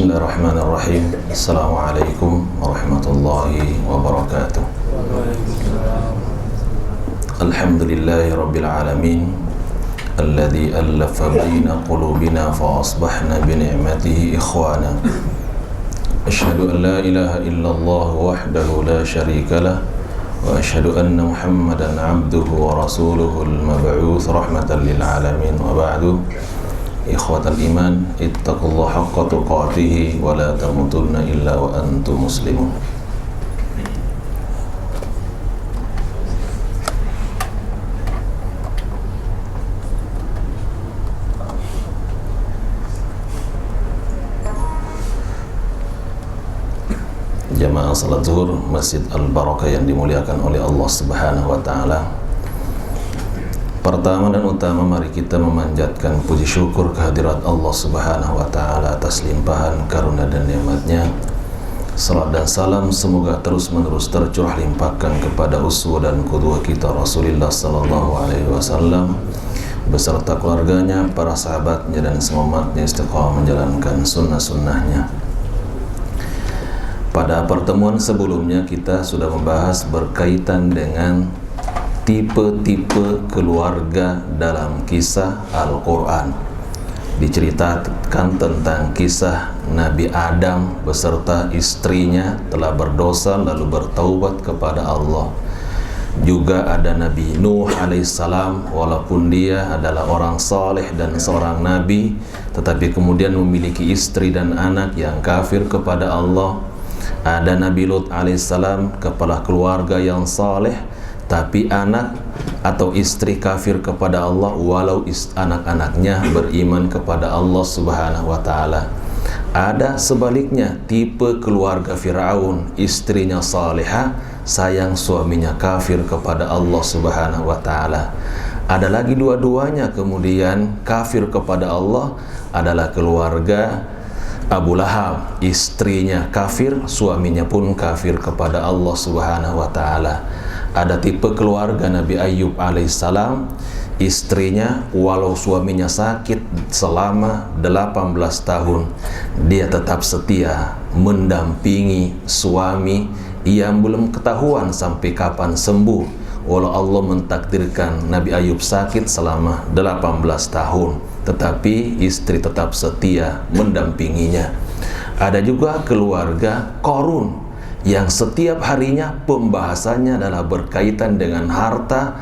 Bismillahirrahmanirrahim. Assalamualaikum warahmatullahi wabarakatuh. Alhamdulillahi rabbil alamin, alladhi allafa baina qulubina fa asbahna bi ni'matihi ikhwana. Asyhadu an la ilaha illallah wahdahu la syarika lah wa asyhadu anna Muhammadan abduhu wa rasuluhul mab'uts rahmatan lil alamin. Wa ba'du. Ikhwatal iman, ittaqullaha haqqa tuqatih wa la tamutunna illa wa antum muslimun. Jamaah salat zuhur Masjid Al-Barakah yang dimuliakan oleh Allah Subhanahu wa taala. Pertama dan utama, mari kita memanjatkan puji syukur kehadirat Allah Subhanahu wa taala atas limpahan karunia dan nikmat-Nya. Salat dan salam semoga terus-menerus tercurah limpahkan kepada uswah dan qudwah kita Rasulullah sallallahu alaihi wasallam beserta keluarganya, para sahabatnya dan semua umatnya istiqamah menjalankan sunnah-sunnahnya. Pada pertemuan sebelumnya kita sudah membahas berkaitan dengan tipe-tipe keluarga dalam kisah Al-Quran. Diceritakan tentang kisah Nabi Adam beserta istrinya telah berdosa lalu bertaubat kepada Allah. Juga ada Nabi Nuh alaihissalam, walaupun dia adalah orang saleh dan seorang nabi, tetapi kemudian memiliki istri dan anak yang kafir kepada Allah. Ada Nabi Lut alaihissalam, kepala keluarga yang saleh, tapi anak atau istri kafir kepada Allah walau anak-anaknya beriman kepada Allah Subhanahu wa taala. Ada sebaliknya, tipe keluarga Firaun, istrinya salihah, sayang suaminya kafir kepada Allah Subhanahu wa taala. Ada lagi dua-duanya kemudian kafir kepada Allah, adalah keluarga Abu Lahab, istrinya kafir, suaminya pun kafir kepada Allah Subhanahu wa taala. Ada tipe keluarga Nabi Ayyub alaihissalam, istrinya walau suaminya sakit selama 18 tahun, dia tetap setia mendampingi suami yang belum ketahuan sampai kapan sembuh, walau Allah mentakdirkan Nabi Ayyub sakit selama 18 tahun, tetapi istri tetap setia mendampinginya. Ada juga keluarga Qarun yang setiap harinya pembahasannya adalah berkaitan dengan harta,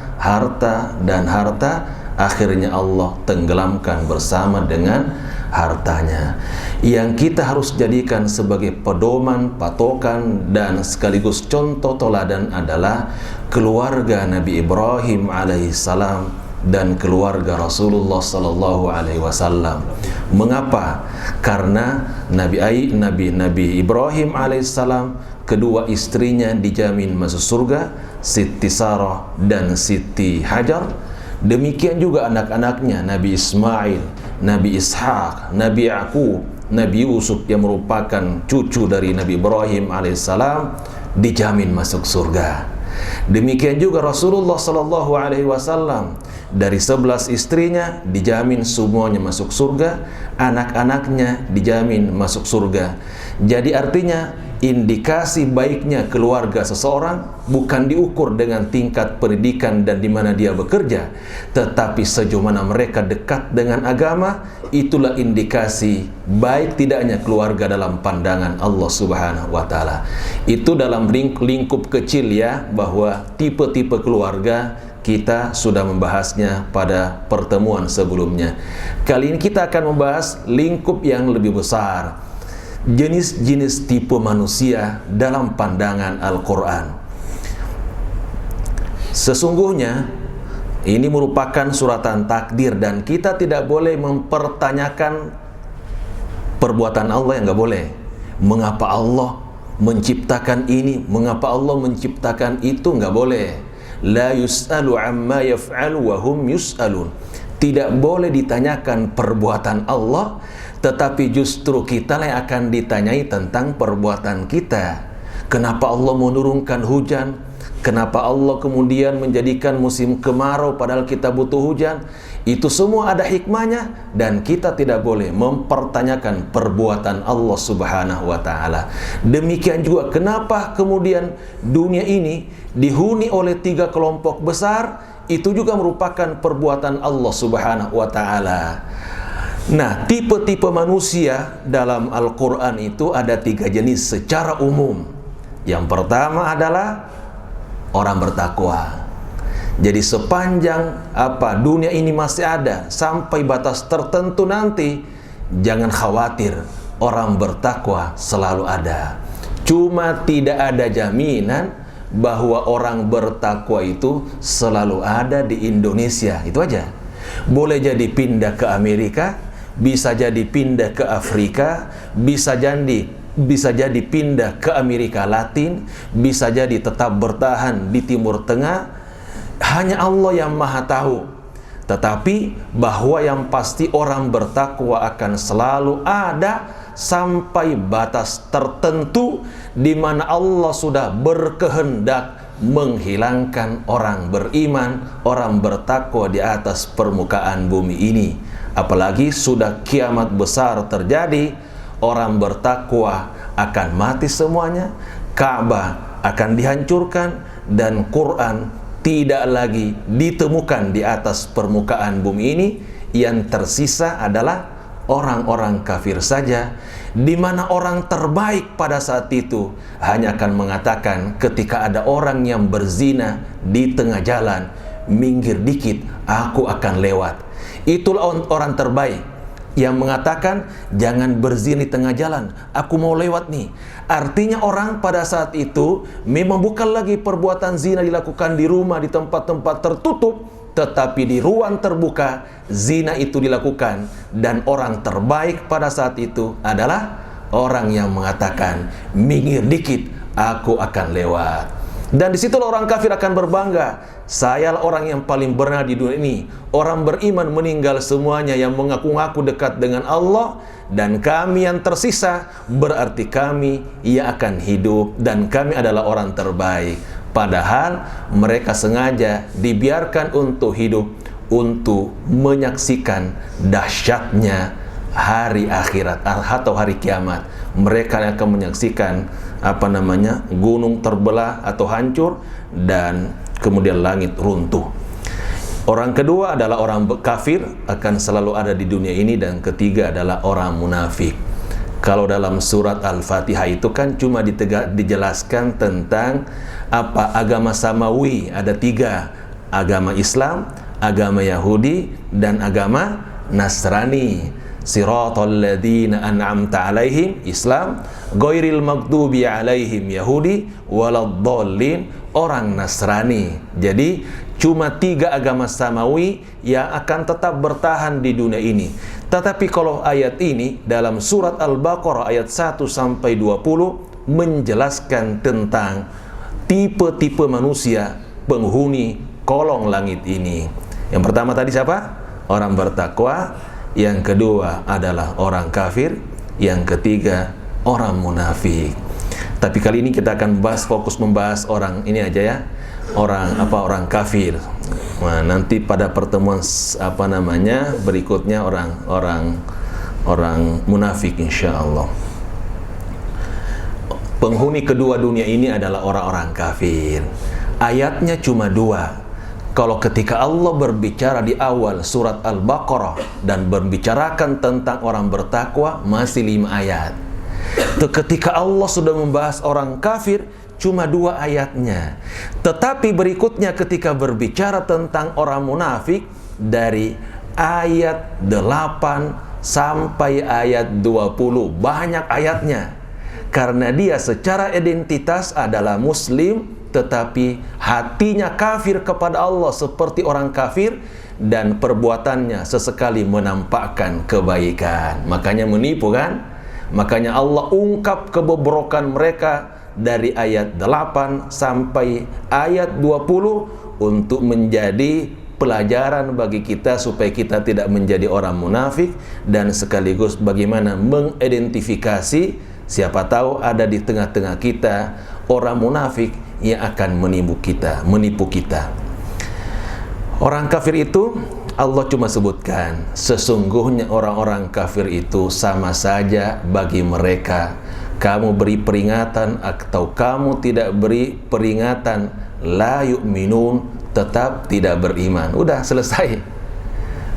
akhirnya Allah tenggelamkan bersama dengan hartanya. Yang kita harus jadikan sebagai pedoman, patokan dan sekaligus contoh teladan adalah keluarga Nabi Ibrahim alaihissalam dan keluarga Rasulullah sallallahu alaihi wasallam. Mengapa? Karena Nabi Ibrahim alaihissalam, kedua istrinya dijamin masuk surga, Siti Sarah dan Siti Hajar. Demikian juga anak-anaknya, Nabi Ismail, Nabi Ishaq, Nabi Yaqub, Nabi Yusuf yang merupakan cucu dari Nabi Ibrahim alaihissalam, dijamin masuk surga. Demikian juga Rasulullah sallallahu alaihi wasallam, dari 11 istrinya dijamin semuanya masuk surga, anak-anaknya dijamin masuk surga. Jadi artinya indikasi baiknya keluarga seseorang bukan diukur dengan tingkat pendidikan dan di mana dia bekerja, tetapi sejauh mana mereka dekat dengan agama. Itulah indikasi baik tidaknya keluarga dalam pandangan Allah Subhanahu wa taala. Itu dalam lingkup kecil ya, bahwa tipe-tipe keluarga kita sudah membahasnya pada pertemuan sebelumnya. Kali ini kita akan membahas lingkup yang lebih besar, jenis-jenis tipe manusia dalam pandangan Al-Quran. Sesungguhnya ini merupakan suratan takdir dan kita tidak boleh mempertanyakan perbuatan Allah, yang nggak boleh. Mengapa Allah menciptakan ini? Mengapa Allah menciptakan itu? Nggak boleh. La yus'alu amma yaf'alu wa hum yus'alun. Tidak boleh ditanyakan perbuatan Allah, tetapi justru kita yang akan ditanyai tentang perbuatan kita. Kenapa Allah menurunkan hujan? Kenapa Allah kemudian menjadikan musim kemarau padahal kita butuh hujan? Itu semua ada hikmahnya, dan kita tidak boleh mempertanyakan perbuatan Allah Subhanahu wa Ta'ala. Demikian juga kenapa kemudian dunia ini dihuni oleh 3 kelompok besar, itu juga merupakan perbuatan Allah Subhanahu wa Ta'ala. Nah, tipe-tipe manusia dalam Al-Quran itu ada 3 jenis secara umum. Yang pertama adalah orang bertakwa. Jadi sepanjang dunia ini masih ada sampai batas tertentu nanti, jangan khawatir, orang bertakwa selalu ada. Cuma tidak ada jaminan bahwa orang bertakwa itu selalu ada di Indonesia. Itu aja. Boleh jadi pindah ke Amerika, bisa jadi pindah ke Afrika, bisa jadi pindah ke Amerika Latin, bisa jadi tetap bertahan di Timur Tengah. Hanya Allah yang maha tahu. Tetapi bahwa yang pasti orang bertakwa akan selalu ada sampai batas tertentu di mana Allah sudah berkehendak menghilangkan orang beriman, orang bertakwa di atas permukaan bumi ini. Apalagi sudah kiamat besar terjadi, orang bertakwa akan mati semuanya, Ka'bah akan dihancurkan, dan Quran tidak lagi ditemukan di atas permukaan bumi ini. Yang tersisa adalah orang-orang kafir saja, di mana orang terbaik pada saat itu hanya akan mengatakan ketika ada orang yang berzina di tengah jalan, minggir dikit, aku akan lewat. Itulah orang terbaik yang mengatakan jangan berzina di tengah jalan, aku mau lewat nih. Artinya orang pada saat itu memang bukan lagi perbuatan zina dilakukan di rumah, di tempat-tempat tertutup, tetapi di ruang terbuka zina itu dilakukan. Dan orang terbaik pada saat itu adalah orang yang mengatakan minggir dikit, aku akan lewat. Dan disitulah orang kafir akan berbangga, sayalah orang yang paling benar di dunia ini. Orang beriman meninggal semuanya yang mengaku-ngaku dekat dengan Allah, dan kami yang tersisa berarti kami yang akan hidup, dan kami adalah orang terbaik. Padahal mereka sengaja dibiarkan untuk hidup, untuk menyaksikan dahsyatnya hari akhirat atau hari kiamat. Mereka akan menyaksikan gunung terbelah atau hancur, dan kemudian langit runtuh. Orang kedua adalah orang kafir, akan selalu ada di dunia ini. Dan ketiga adalah orang munafik. Kalau dalam surat Al-Fatihah itu kan cuma dijelaskan tentang agama samawi. Ada 3, agama Islam, agama Yahudi, dan agama Nasrani. Siratal ladzina an'amta alaihim, Islam, ghairil maghdubi alaihim, Yahudi, waladdallin, orang Nasrani. Jadi cuma 3 agama samawi yang akan tetap bertahan di dunia ini. Tetapi kalau ayat ini dalam surat Al-Baqarah ayat 1-20 menjelaskan tentang tipe-tipe manusia penghuni kolong langit ini. Yang pertama tadi siapa? Orang bertakwa. Yang kedua adalah orang kafir. Yang ketiga orang munafik. Tapi kali ini kita akan fokus membahas orang ini aja ya. Orang kafir. Nah, nanti pada pertemuan berikutnya orang munafik insyaallah. Penghuni kedua dunia ini adalah orang-orang kafir. Ayatnya cuma 2. Kalau ketika Allah berbicara di awal surat Al-Baqarah dan berbicarakan tentang orang bertakwa, masih 5 ayat. Ketika Allah sudah membahas orang kafir, cuma 2 ayatnya. Tetapi berikutnya ketika berbicara tentang orang munafik, dari ayat 8 sampai ayat 20, banyak ayatnya. Karena dia secara identitas adalah muslim, tetapi hatinya kafir kepada Allah seperti orang kafir, dan perbuatannya sesekali menampakkan kebaikan. Makanya menipu kan? Makanya Allah ungkap kebobrokan mereka dari ayat 8 sampai ayat 20 untuk menjadi pelajaran bagi kita supaya kita tidak menjadi orang munafik, dan sekaligus bagaimana mengidentifikasi. Siapa tahu ada di tengah-tengah kita orang munafik yang akan menipu kita. Orang kafir itu Allah cuma sebutkan, sesungguhnya orang-orang kafir itu sama saja bagi mereka. Kamu beri peringatan atau kamu tidak beri peringatan, la yu'minun, tetap tidak beriman. Udah selesai.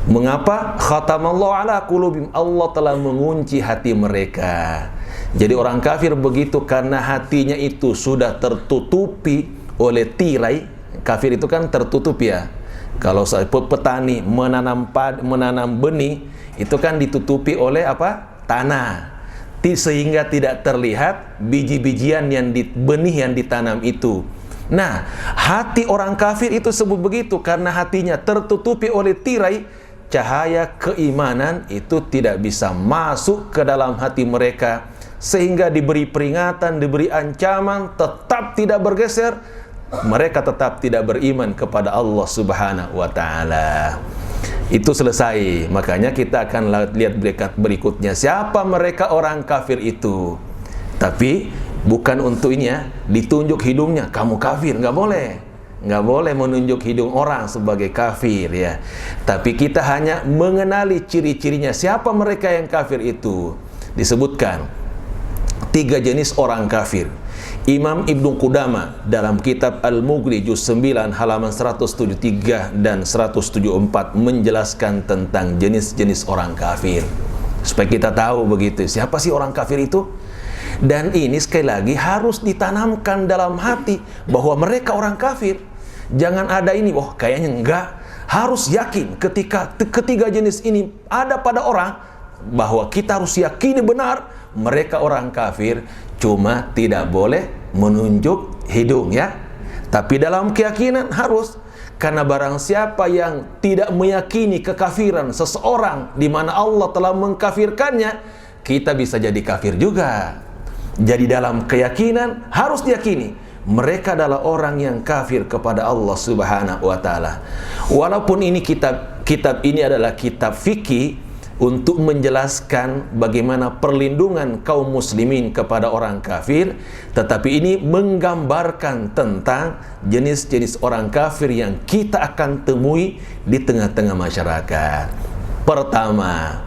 Mengapa? Khatamallahu ala qulubihim, Allah telah mengunci hati mereka. Jadi orang kafir begitu karena hatinya itu sudah tertutupi oleh tirai. Kafir itu kan tertutup ya. Kalau petani menanam benih, itu kan ditutupi oleh apa? Tanah. Sehingga tidak terlihat biji-bijian benih yang ditanam itu. Nah, hati orang kafir itu sebut begitu karena hatinya tertutupi oleh tirai, cahaya keimanan itu tidak bisa masuk ke dalam hati mereka, sehingga diberi peringatan, diberi ancaman, tetap tidak bergeser. Mereka tetap tidak beriman kepada Allah Subhanahu wa Ta'ala. Itu selesai. Makanya kita akan lihat berikutnya, siapa mereka orang kafir itu. Tapi bukan untuk ini ya, ditunjuk hidungnya, kamu kafir, nggak boleh. Nggak boleh menunjuk hidung orang sebagai kafir ya. Tapi kita hanya mengenali ciri-cirinya, siapa mereka yang kafir itu. Disebutkan 3 jenis orang kafir. Imam Ibnu Qudamah dalam kitab Al-Mughni juz 9 halaman 173 dan 174 menjelaskan tentang jenis-jenis orang kafir. Supaya kita tahu begitu, siapa sih orang kafir itu? Dan ini sekali lagi harus ditanamkan dalam hati bahwa mereka orang kafir. Jangan ada ini, wah kayaknya enggak. Harus yakin ketika ketiga jenis ini ada pada orang, bahwa kita harus yakini benar mereka orang kafir. Cuma tidak boleh menunjuk hidung ya. Tapi dalam keyakinan harus. Karena barang siapa yang tidak meyakini kekafiran seseorang di mana Allah telah mengkafirkannya, kita bisa jadi kafir juga. Jadi dalam keyakinan harus diyakini mereka adalah orang yang kafir kepada Allah Subhanahu wa Ta'ala. Walaupun ini kitab ini adalah kitab fikih untuk menjelaskan bagaimana perlindungan kaum muslimin kepada orang kafir, tetapi ini menggambarkan tentang jenis-jenis orang kafir yang kita akan temui di tengah-tengah masyarakat. Pertama,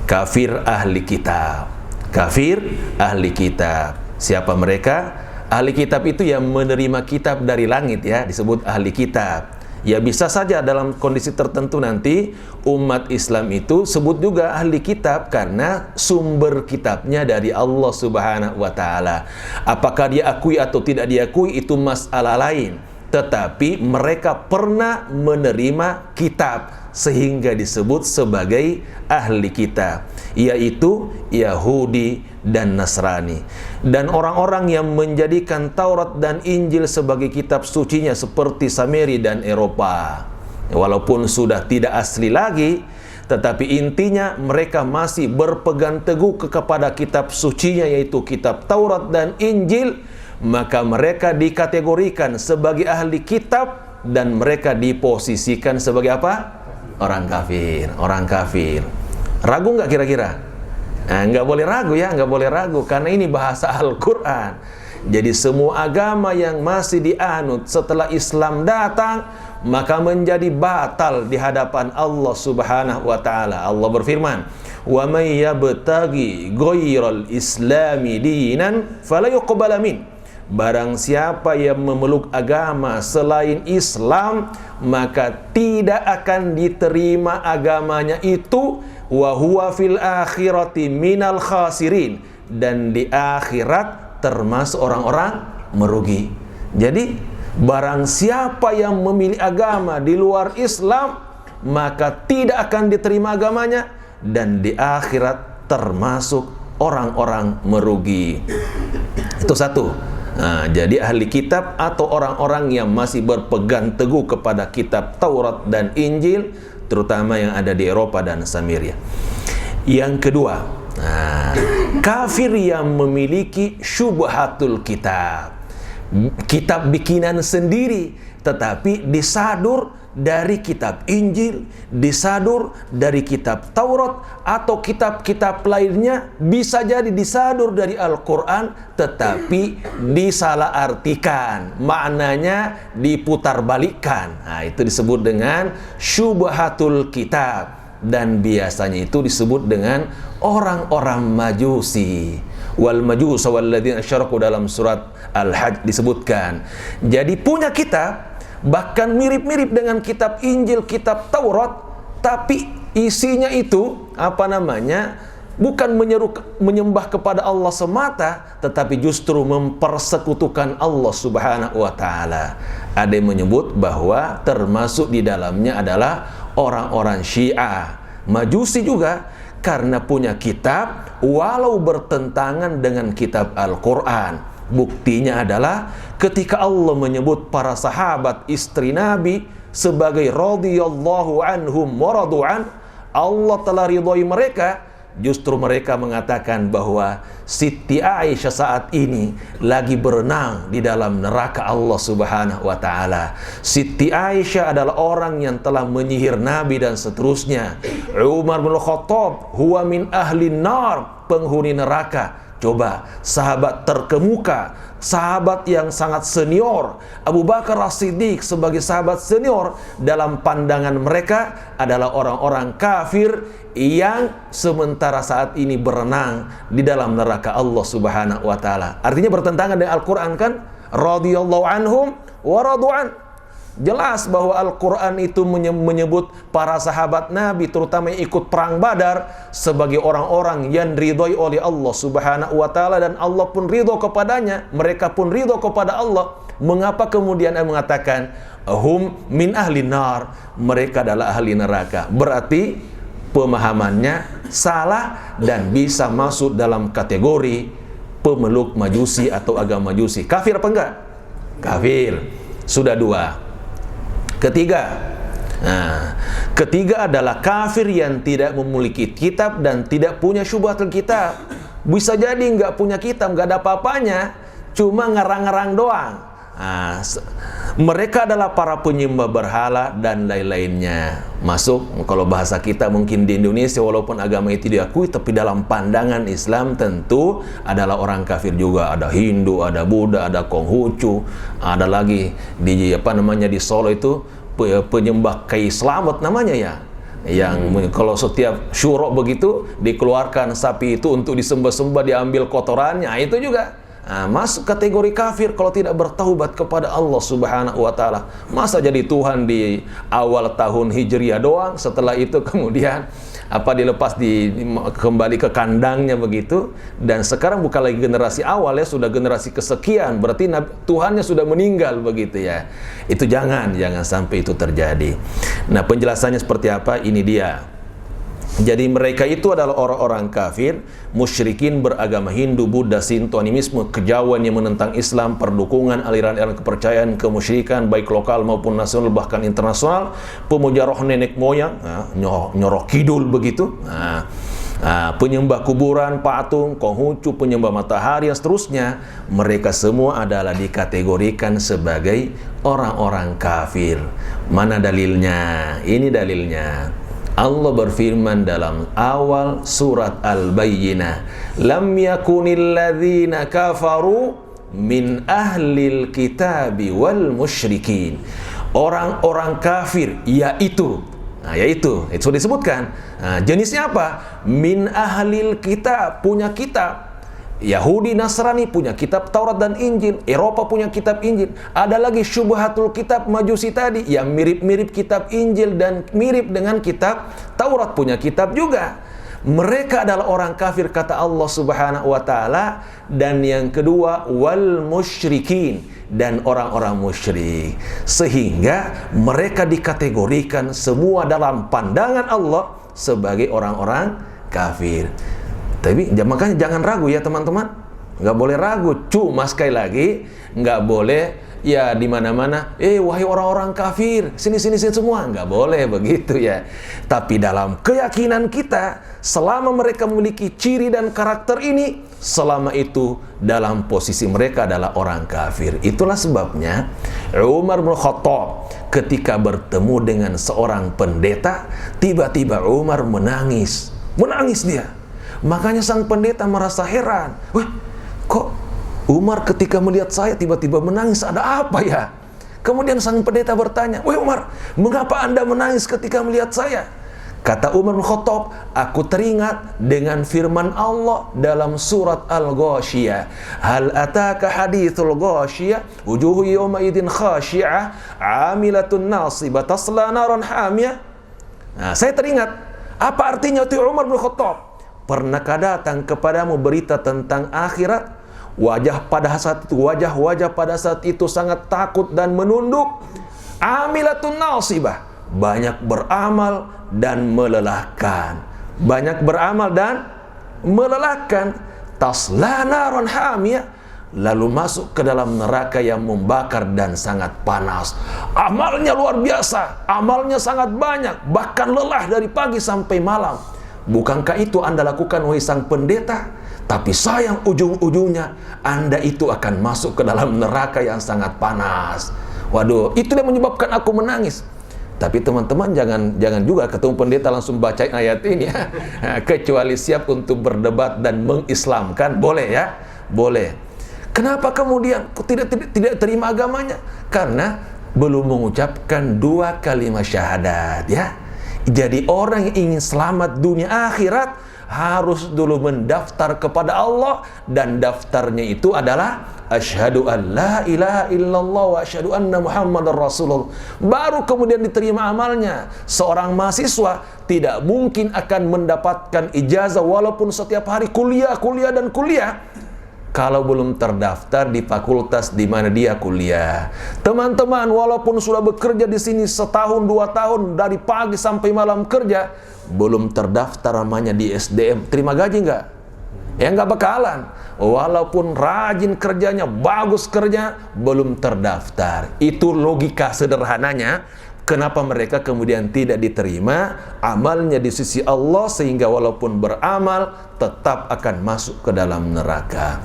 kafir ahli kitab. Kafir ahli kitab. Siapa mereka? Ahli kitab itu yang menerima kitab dari langit ya, disebut ahli kitab. Ya bisa saja dalam kondisi tertentu nanti umat Islam itu sebut juga ahli kitab karena sumber kitabnya dari Allah Subhanahu wa Ta'ala. Apakah dia akui atau tidak diakui itu masalah lain. Tetapi mereka pernah menerima kitab sehingga disebut sebagai ahli kitab, yaitu Yahudi dan Nasrani. Dan orang-orang yang menjadikan Taurat dan Injil sebagai kitab sucinya seperti Samiri dan Eropa. Walaupun sudah tidak asli lagi, tetapi intinya mereka masih berpegang teguh kepada kitab sucinya, yaitu kitab Taurat dan Injil. Maka mereka dikategorikan sebagai ahli kitab dan mereka diposisikan sebagai apa? Orang kafir. Orang kafir. Ragu nggak kira-kira? Nah, nggak boleh ragu ya, nggak boleh ragu karena ini bahasa Al-Quran. Jadi semua agama yang masih dianut setelah Islam datang maka menjadi batal di hadapan Allah Subhanahu wa Ta'ala. Allah berfirman, "Wa may yabtaghi ghairal islami dinan fala yuqbala min." Barang siapa yang memeluk agama selain Islam, maka tidak akan diterima agamanya itu, wa huwa fil akhirati minal khasirin, dan di akhirat termasuk orang-orang merugi. Jadi barang siapa yang memilih agama di luar Islam, maka tidak akan diterima agamanya, dan di akhirat termasuk orang-orang merugi. Itu satu. Nah, jadi ahli kitab atau orang-orang yang masih berpegang teguh kepada kitab Taurat dan Injil, terutama yang ada di Eropa dan Samaria. Yang kedua, kafir yang memiliki syubhatul kitab, kitab bikinan sendiri, tetapi disadur dari kitab Injil, disadur dari kitab Taurat, atau kitab-kitab lainnya, bisa jadi disadur dari Al-Quran, tetapi disalahartikan, maknanya diputarbalikkan. Nah, itu disebut dengan syubhatul kitab, dan biasanya itu disebut dengan orang-orang Majusi. Wal majusa walladzina asyraku, dalam surat Al-Hajj disebutkan. Jadi punya kitab bahkan mirip-mirip dengan kitab Injil, kitab Taurat, tapi isinya itu bukan menyembah kepada Allah semata, tetapi justru mempersekutukan Allah Subhanahu wa taala. Ada yang menyebut bahwa termasuk di dalamnya adalah orang-orang Syiah, Majusi juga, karena punya kitab walau bertentangan dengan kitab Al-Quran. Buktinya adalah ketika Allah menyebut para sahabat istri Nabi sebagai radhiyallahu anhum wa radu'an, Allah telah ridhoi mereka, justru mereka mengatakan bahwa Siti Aisyah saat ini lagi berenang di dalam neraka Allah Subhanahu wa taala. Siti Aisyah adalah orang yang telah menyihir Nabi dan seterusnya. Umar bin Khattab huwa min ahli nar, penghuni neraka. Coba, sahabat terkemuka, sahabat yang sangat senior, Abu Bakar As-Siddiq sebagai sahabat senior, dalam pandangan mereka adalah orang-orang kafir yang sementara saat ini berenang di dalam neraka Allah Subhanahu wa taala. Artinya bertentangan dengan Al-Quran kan? Radhiyallahu anhum wa radu'an. Jelas bahwa Al-Quran itu menyebut para sahabat Nabi, terutama yang ikut perang Badar, sebagai orang-orang yang ridhoi oleh Allah Subhanahu wa taala, dan Allah pun ridho kepadanya, mereka pun ridho kepada Allah. Mengapa kemudian dia mengatakan hum min ahli nar, mereka adalah ahli neraka? Berarti pemahamannya salah dan bisa masuk dalam kategori pemeluk Majusi atau agama Majusi. Kafir apa enggak? Kafir. Sudah dua. Ketiga adalah kafir yang tidak memiliki kitab dan tidak punya syubhatul kitab. Bisa jadi nggak punya kitab, nggak ada apa-apanya, cuma ngarang-ngarang doang. Mereka adalah para penyembah berhala dan lain-lainnya. Masuk, kalau bahasa kita mungkin di Indonesia, walaupun agama itu diakui, tapi dalam pandangan Islam tentu adalah orang kafir juga. Ada Hindu, ada Buddha, ada Konghucu, ada lagi di di Solo itu penyembah Kai Slamet namanya ya, yang kalau setiap syurok begitu dikeluarkan sapi itu untuk disembah-sembah, diambil kotorannya, itu juga masuk kategori kafir kalau tidak bertaubat kepada Allah Subhanahu wa taala. Masa jadi Tuhan di awal tahun Hijriah doang, setelah itu kemudian dilepas kembali ke kandangnya begitu, dan sekarang bukan lagi generasi awal ya, sudah generasi kesekian, berarti Tuhannya sudah meninggal begitu ya. Itu jangan sampai itu terjadi. Nah, penjelasannya seperti apa? Ini dia. Jadi mereka itu adalah orang-orang kafir, musyrikin beragama Hindu, Buddha, Sinto, animisme, kejauhan yang menentang Islam, perdukungan aliran-aliran kepercayaan, kemusyrikan baik lokal maupun nasional bahkan internasional, pemuja roh nenek moyang, nyorok kidul begitu, penyembah kuburan, patung, Konghucu, penyembah matahari dan seterusnya. Mereka semua adalah dikategorikan sebagai orang-orang kafir. Mana dalilnya? Ini dalilnya. Allah berfirman dalam awal surat Al-Bayyinah, lam yakunil ladzina kafaru min ahlil kitabi wal musyrikin. Orang-orang kafir yaitu itu sudah disebutkan. Jenisnya apa? Min ahlil kitab, punya kitab. Yahudi, Nasrani punya kitab Taurat dan Injil, Eropa punya kitab Injil. Ada lagi syubhatul kitab Majusi tadi yang mirip-mirip kitab Injil dan mirip dengan kitab Taurat, punya kitab juga. Mereka adalah orang kafir kata Allah Subhanahu wa taala. Dan yang kedua, wal musyrikin, dan orang-orang musyrik. Sehingga mereka dikategorikan semua dalam pandangan Allah sebagai orang-orang kafir. Tapi makanya jangan ragu ya teman-teman. nggak boleh ragu. Cuma sekali lagi nggak boleh ya di mana-mana, wahai orang-orang kafir, sini semua, nggak boleh begitu ya. Tapi dalam keyakinan kita, selama mereka memiliki ciri dan karakter ini, selama itu dalam posisi mereka adalah orang kafir. Itulah sebabnya Umar bin Khattab ketika bertemu dengan seorang pendeta, tiba-tiba Umar menangis dia. Makanya sang pendeta merasa heran, wah, kok Umar ketika melihat saya tiba-tiba menangis, ada apa ya? Kemudian sang pendeta bertanya, wah Umar, mengapa Anda menangis ketika melihat saya? Kata Umar bin Khattab, aku teringat dengan firman Allah dalam surat Al-Ghashiyah. Hal ataka hadithul ghashiyah, wujuhu yawma idin khashi'ah, amilatun nasibah, tasla naran hamiyah. Nah, saya teringat, apa artinya itu Umar bin Khattab? Pernahkah datang kepadamu berita tentang akhirat? Wajah pada saat itu, wajah-wajah pada saat itu sangat takut dan menunduk. Amilatun nasibah, banyak beramal dan melelahkan. Banyak beramal dan melelahkan. Tasla naron hamiyah, lalu masuk ke dalam neraka yang membakar dan sangat panas. Amalnya luar biasa, amalnya sangat banyak, bahkan lelah dari pagi sampai malam. Bukankah itu Anda lakukan wahai sang pendeta? Tapi sayang ujung-ujungnya Anda itu akan masuk ke dalam neraka yang sangat panas. Waduh, itu yang menyebabkan aku menangis. Tapi teman-teman jangan juga ketemu pendeta langsung bacain ayat ini ya. Kecuali siap untuk berdebat dan mengislamkan, boleh ya? Boleh. Kenapa kemudian tidak terima agamanya? Karena belum mengucapkan 2 kalimat syahadat ya. Jadi orang yang ingin selamat dunia akhirat harus dulu mendaftar kepada Allah, dan daftarnya itu adalah asyhadu an la ilaha illallah wa asyhadu anna muhammadar rasulullah. Baru kemudian diterima amalnya. Seorang mahasiswa tidak mungkin akan mendapatkan ijazah walaupun setiap hari kuliah kalau belum terdaftar di fakultas di mana dia kuliah. Teman-teman, walaupun sudah bekerja di sini setahun 2 tahun dari pagi sampai malam kerja, belum terdaftar namanya di SDM, terima gaji nggak? Ya nggak bakalan. Walaupun rajin kerjanya, bagus kerja, belum terdaftar. Itu logika sederhananya kenapa mereka kemudian tidak diterima amalnya di sisi Allah, sehingga walaupun beramal tetap akan masuk ke dalam neraka.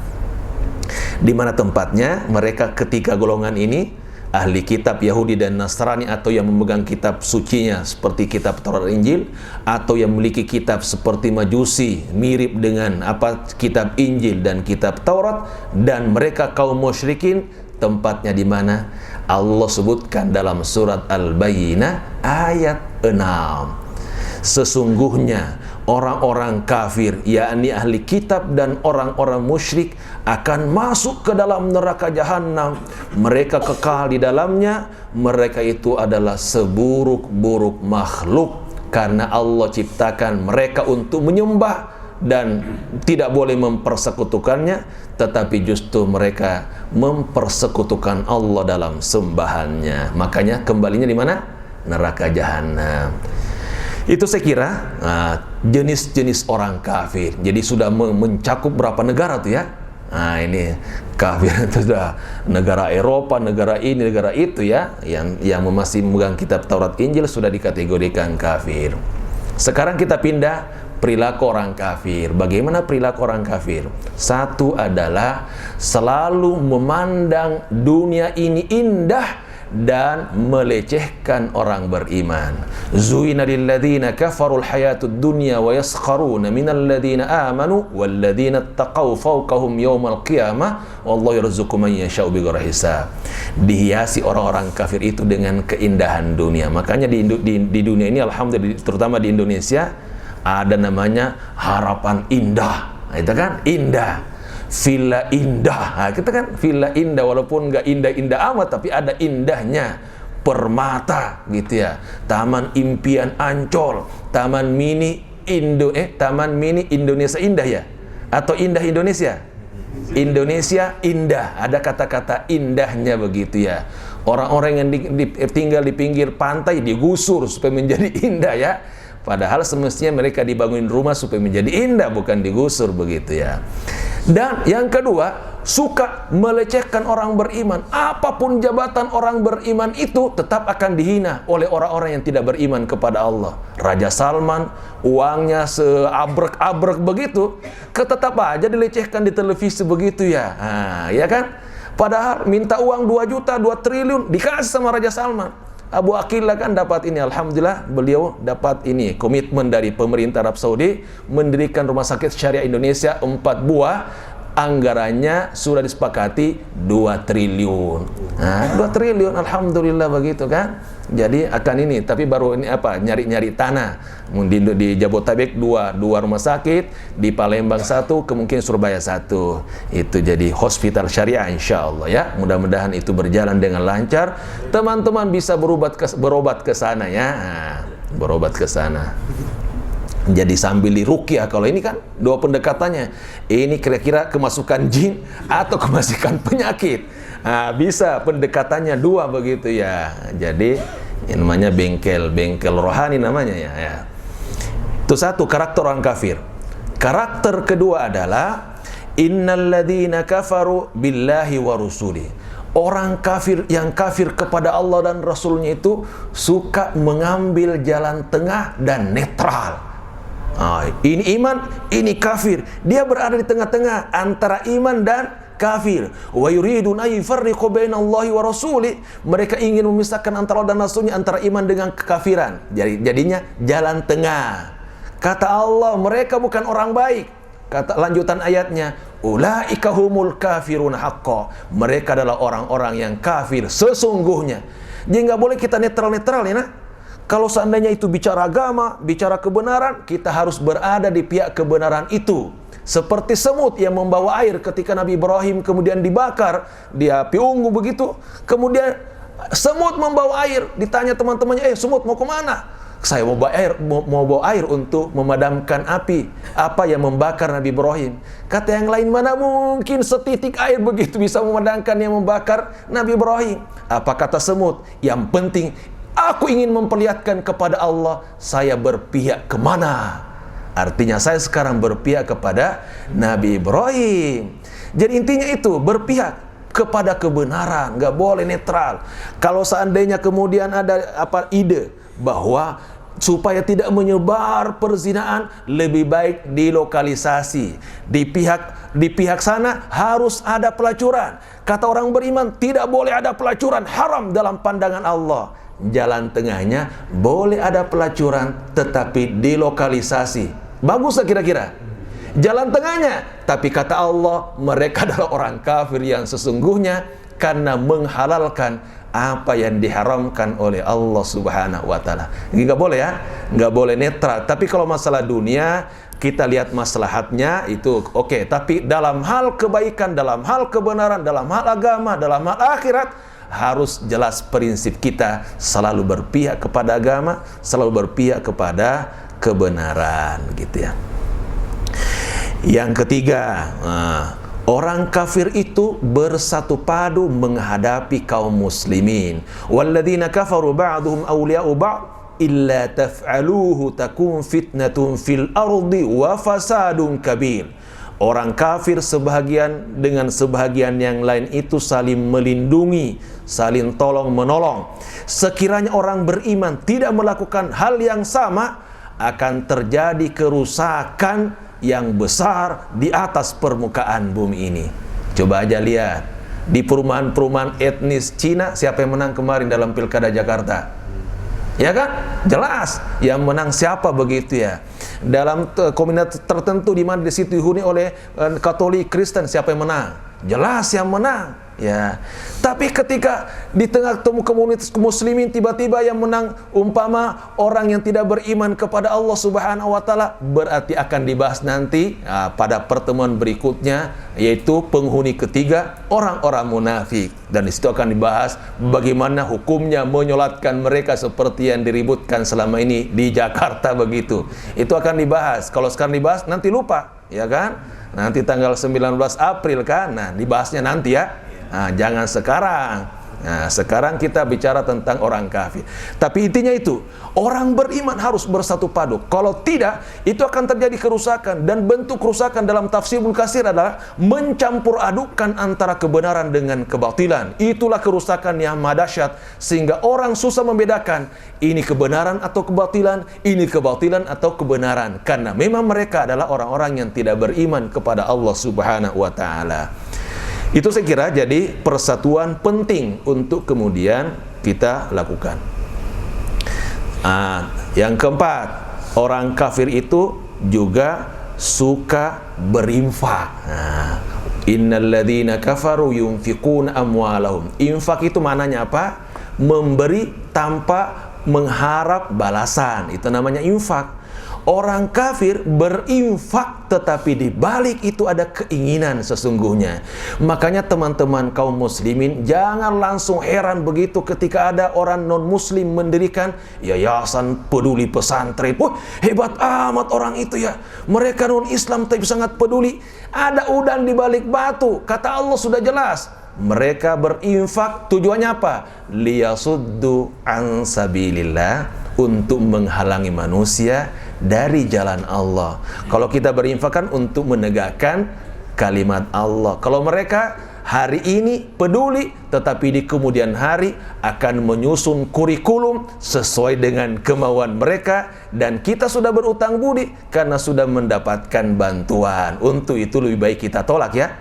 Di mana tempatnya mereka ketiga golongan ini, ahli kitab Yahudi dan Nasrani, atau yang memegang kitab sucinya seperti kitab Taurat Injil, atau yang memiliki kitab seperti Majusi mirip dengan kitab Injil dan kitab Taurat, dan mereka kaum musyrikin, tempatnya di mana? Allah sebutkan dalam surat Al-Bayyinah ayat 6. Sesungguhnya orang-orang kafir, yakni ahli kitab dan orang-orang musyrik, akan masuk ke dalam neraka jahanam. Mereka kekal di dalamnya. Mereka itu adalah seburuk-buruk makhluk, karena Allah ciptakan mereka untuk menyembah dan tidak boleh mempersekutukannya, tetapi justru mereka mempersekutukan Allah dalam sembahannya. Makanya kembalinya di mana? Neraka jahanam. Itu saya kira jenis-jenis orang kafir. Jadi sudah mencakup berapa negara tuh ya? Nah ini kafir itu sudah negara Eropa, negara ini, negara itu ya, yang masih memegang kitab Taurat Injil sudah dikategorikan kafir. Sekarang kita pindah perilaku orang kafir. Bagaimana perilaku orang kafir? Satu adalah selalu memandang dunia ini indah dan melecehkan orang beriman. Zuina lilladzina kafarul hayatud dunya wa yaskharuna minal ladzina amanu wal ladzina taqaw fawqahum yawmal qiyamah wallahu yarzuqu man yasha'u bighairi hisab. Dihiasi orang-orang kafir itu dengan keindahan dunia. Makanya di dunia ini alhamdulillah, terutama di Indonesia, ada namanya harapan indah. Itu kan indah. Villa indah, nah, kita kan villa indah, walaupun nggak indah-indah amat, tapi ada indahnya. Permata gitu ya, Taman Impian Ancol, Taman Mini Indonesia Indah ya, atau Indah Indonesia, Indonesia Indah, ada kata-kata indahnya begitu ya. Orang-orang yang tinggal di pinggir pantai digusur supaya menjadi indah ya. Padahal semestinya mereka dibangun rumah supaya menjadi indah, bukan digusur begitu ya. Dan yang kedua, suka melecehkan orang beriman. Apapun jabatan orang beriman itu tetap akan dihina oleh orang-orang yang tidak beriman kepada Allah. Raja Salman, uangnya seabrek-abrek begitu, tetap aja dilecehkan di televisi begitu ya. Ya kan? Padahal minta uang 2 juta, 2 triliun dikasih sama Raja Salman. Abu Aqillah kan dapat ini, alhamdulillah beliau dapat ini komitmen dari pemerintah Arab Saudi mendirikan rumah sakit syariah Indonesia 4 buah, anggarannya sudah disepakati 2 triliun. Nah, 2 triliun alhamdulillah begitu kan. Jadi akan ini, tapi baru ini apa? Nyari-nyari tanah. Di Jabodetabek 2 rumah sakit, di Palembang 1, kemungkinan Surabaya 1. Itu jadi hospital syariah insyaallah ya. Mudah-mudahan itu berjalan dengan lancar. Teman-teman bisa berobat ke sana ya. Berobat ke sana. Jadi sambil diruqyah. Kalau ini kan 2 pendekatannya. Ini kira-kira kemasukan jin atau kemasukan penyakit. Bisa pendekatannya 2 begitu ya. Jadi yang namanya bengkel rohani namanya ya. Itu satu karakter orang kafir. Karakter kedua adalah innalladzina kafaru billahi wa rusuli. Orang kafir yang kafir kepada Allah dan Rasulnya itu suka mengambil jalan tengah dan netral. Ini iman, ini kafir. Dia berada di tengah-tengah antara iman dan kafir. Wa yuridun ay yufarriqu bainallahi wa rasuli. Mereka ingin memisahkan antara Allah dan Rasulnya, antara iman dengan kekafiran. Jadinya jalan tengah. Kata Allah, mereka bukan orang baik. Kata lanjutan ayatnya, ulaika humul kafirun haqqo. Mereka adalah orang-orang yang kafir sesungguhnya. Jadi nggak boleh kita netral-netral ya. Kalau seandainya itu bicara agama, bicara kebenaran, kita harus berada di pihak kebenaran itu. Seperti semut yang membawa air ketika Nabi Ibrahim kemudian dibakar di api unggu begitu. Kemudian semut membawa air, ditanya teman-temannya, semut mau kemana? Saya mau bawa air untuk memadamkan api. Apa yang membakar Nabi Ibrahim? Kata yang lain, mana mungkin setitik air begitu bisa memadamkan yang membakar Nabi Ibrahim? Apa kata semut? Yang penting aku ingin memperlihatkan kepada Allah saya berpihak kemana. Artinya saya sekarang berpihak kepada Nabi Ibrahim. Jadi intinya itu, berpihak kepada kebenaran, nggak boleh netral. Kalau seandainya kemudian ada ide bahwa supaya tidak menyebar perzinaan, lebih baik dilokalisasi. Di pihak sana harus ada pelacuran. Kata orang beriman, tidak boleh ada pelacuran, haram dalam pandangan Allah. Jalan tengahnya boleh ada pelacuran tetapi dilokalisasi. Bagus kira-kira jalan tengahnya. Tapi kata Allah, mereka adalah orang kafir yang sesungguhnya karena menghalalkan apa yang diharamkan oleh Allah Subhanahu wa taala. Nggak boleh ya, nggak boleh netral. Tapi kalau masalah dunia, kita lihat maslahatnya itu oke. Tapi dalam hal kebaikan, dalam hal kebenaran, dalam hal agama, dalam hal akhirat, harus jelas prinsip kita selalu berpihak kepada agama, selalu berpihak kepada kebenaran gitu ya. Yang ketiga, orang kafir itu bersatu padu menghadapi kaum muslimin. Walladzina kafaru ba'duhum awliya'u ba'd illa taf'aluhu takun fitnatun fil ardi wa fasadun kabir. Orang kafir sebahagian dengan sebahagian yang lain itu saling melindungi, saling tolong menolong. Sekiranya orang beriman tidak melakukan hal yang sama, akan terjadi kerusakan yang besar di atas permukaan bumi ini. Coba aja lihat di perumahan-perumahan etnis Cina, siapa yang menang kemarin dalam Pilkada Jakarta? Ya kan? Jelas yang menang siapa begitu ya. Dalam komunitas tertentu di mana di situ dihuni oleh Katolik, Kristen, siapa yang menang? Jelas yang menang. Ya, tapi ketika di tengah komunitas muslimin tiba-tiba yang menang umpama orang yang tidak beriman kepada Allah Subhanahu wa taala, berarti akan dibahas nanti pada pertemuan berikutnya, yaitu penghuni ketiga orang-orang munafik, dan di situ akan dibahas bagaimana hukumnya menyolatkan mereka seperti yang diributkan selama ini di Jakarta begitu. Itu akan dibahas. Kalau sekarang dibahas nanti lupa, ya kan? Nanti tanggal 19 April kan. Nah, dibahasnya nanti ya. Nah, jangan sekarang. Nah, sekarang kita bicara tentang orang kafir. Tapi intinya itu, orang beriman harus bersatu padu. Kalau tidak, itu akan terjadi kerusakan. Dan bentuk kerusakan dalam tafsir Ibnu Katsir adalah mencampur adukan antara kebenaran dengan kebatilan. Itulah kerusakan yang dahsyat, sehingga orang susah membedakan ini kebenaran atau kebatilan, ini kebatilan atau kebenaran. Karena memang mereka adalah orang-orang yang tidak beriman kepada Allah Subhanahu wa Ta'ala. Itu saya kira jadi persatuan penting untuk kemudian kita lakukan. Yang keempat, orang kafir itu juga suka berinfak. Innalladzina kafaru yunfiquna amwalahum. Infak itu maknanya apa? Memberi tanpa mengharap balasan. Itu namanya infak. Orang kafir berinfak, tetapi di balik itu ada keinginan sesungguhnya. Makanya teman-teman kaum muslimin, jangan langsung heran begitu ketika ada orang non-muslim mendirikan yayasan peduli pesantren. Wah, hebat amat orang itu ya. Mereka non-Islam tapi sangat peduli. Ada udang di balik batu. Kata Allah sudah jelas. Mereka berinfak tujuannya apa? Liyasuddu an sabilillah, untuk menghalangi manusia dari jalan Allah. Kalau kita berinfak kan untuk menegakkan kalimat Allah. Kalau mereka hari ini peduli, tetapi di kemudian hari akan menyusun kurikulum sesuai dengan kemauan mereka, dan kita sudah berutang budi karena sudah mendapatkan bantuan. Untuk itu lebih baik kita tolak ya.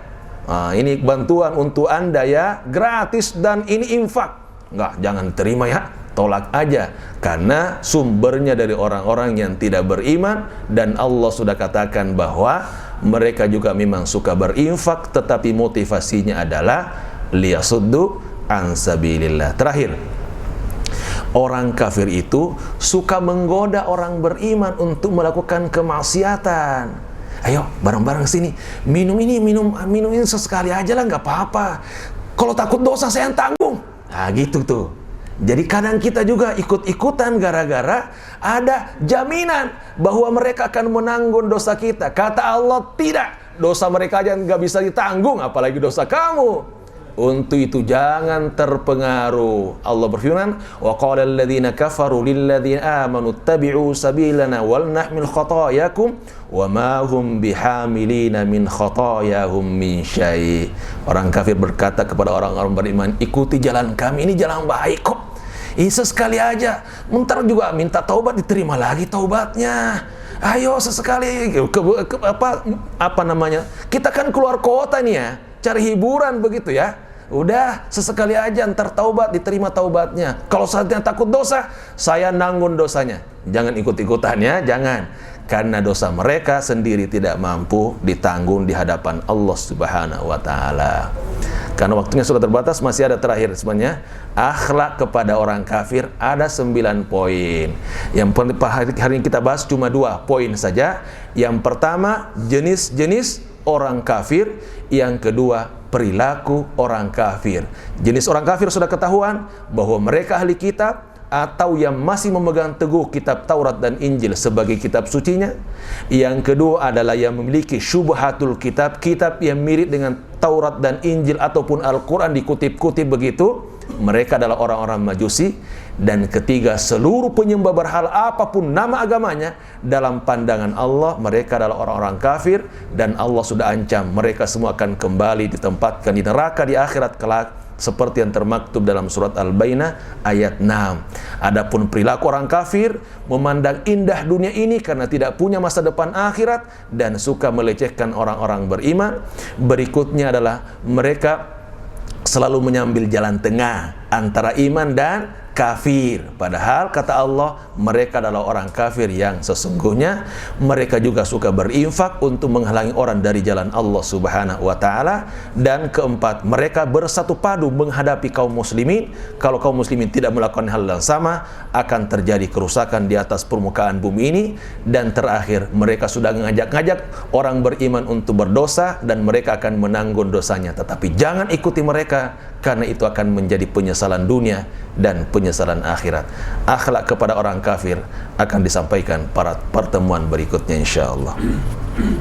Ini bantuan untuk Anda ya, gratis, dan ini infak. Enggak, jangan terima ya. Tolak aja, karena sumbernya dari orang-orang yang tidak beriman, dan Allah sudah katakan bahwa mereka juga memang suka berinfak, tetapi motivasinya adalah liyasuddu an sabilillah. Terakhir, orang kafir itu suka menggoda orang beriman untuk melakukan kemaksiatan. Ayo bareng-bareng sini, minum ini sesekali aja lah, nggak apa-apa. Kalau takut dosa saya yang tanggung. Nah gitu tuh. Jadi kadang kita juga ikut-ikutan gara-gara ada jaminan bahwa mereka akan menanggung dosa kita. Kata Allah tidak, dosa mereka aja nggak bisa ditanggung, apalagi dosa kamu. Untuk itu jangan terpengaruh. Allah berfirman, wa qala alladziina kafaru lil ladziina aamanu ittabi'u sabilana wal nahmil khataayakum wa ma hum bihamilina min khataayahum min syai'. Orang kafir berkata kepada orang-orang beriman, ikuti jalan kami, ini jalan baik kok. Ini sesekali aja, bentar juga minta taubat diterima lagi taubatnya. Ayo sesekali apa namanya? Kita kan keluar kota nih ya, cari hiburan begitu ya. Udah sesekali aja, ntar taubat diterima taubatnya. Kalau saatnya takut dosa, saya nanggung dosanya. Jangan ikut-ikutan ya, jangan. Karena dosa mereka sendiri tidak mampu ditanggung di hadapan Allah Subhanahu wa Ta'ala. Karena waktunya sudah terbatas, masih ada terakhir sebenarnya. Akhlak kepada orang kafir ada 9 poin. Yang hari ini kita bahas cuma 2 poin saja. Yang pertama, jenis-jenis orang kafir. Yang kedua, perilaku orang kafir. Jenis orang kafir sudah ketahuan bahwa mereka ahli kitab atau yang masih memegang teguh kitab Taurat dan Injil sebagai kitab sucinya. Yang kedua adalah yang memiliki syubhatul kitab, kitab yang mirip dengan Taurat dan Injil ataupun Al-Quran dikutip-kutip begitu. Mereka adalah orang-orang Majusi. Dan ketiga, seluruh penyembah berhala apapun nama agamanya, dalam pandangan Allah mereka adalah orang-orang kafir, dan Allah sudah ancam mereka semua akan kembali ditempatkan di neraka di akhirat kelak, seperti yang termaktub dalam surat Al-Bayyinah ayat 6. Adapun perilaku orang kafir, memandang indah dunia ini karena tidak punya masa depan akhirat dan suka melecehkan orang-orang beriman. Berikutnya adalah mereka selalu mengambil jalan tengah antara iman dan kafir. Padahal kata Allah, mereka adalah orang kafir yang sesungguhnya. Mereka juga suka berinfak untuk menghalangi orang dari jalan Allah Subhanahu wa Ta'ala. Dan keempat, mereka bersatu padu menghadapi kaum muslimin. Kalau kaum muslimin tidak melakukan hal yang sama, akan terjadi kerusakan di atas permukaan bumi ini. Dan terakhir, mereka sudah mengajak-ngajak orang beriman untuk berdosa, dan mereka akan menanggung dosanya. Tetapi jangan ikuti mereka, karena itu akan menjadi penyesalan dunia dan penyesalan akhirat. Akhlak kepada orang kafir akan disampaikan pada pertemuan berikutnya insyaallah.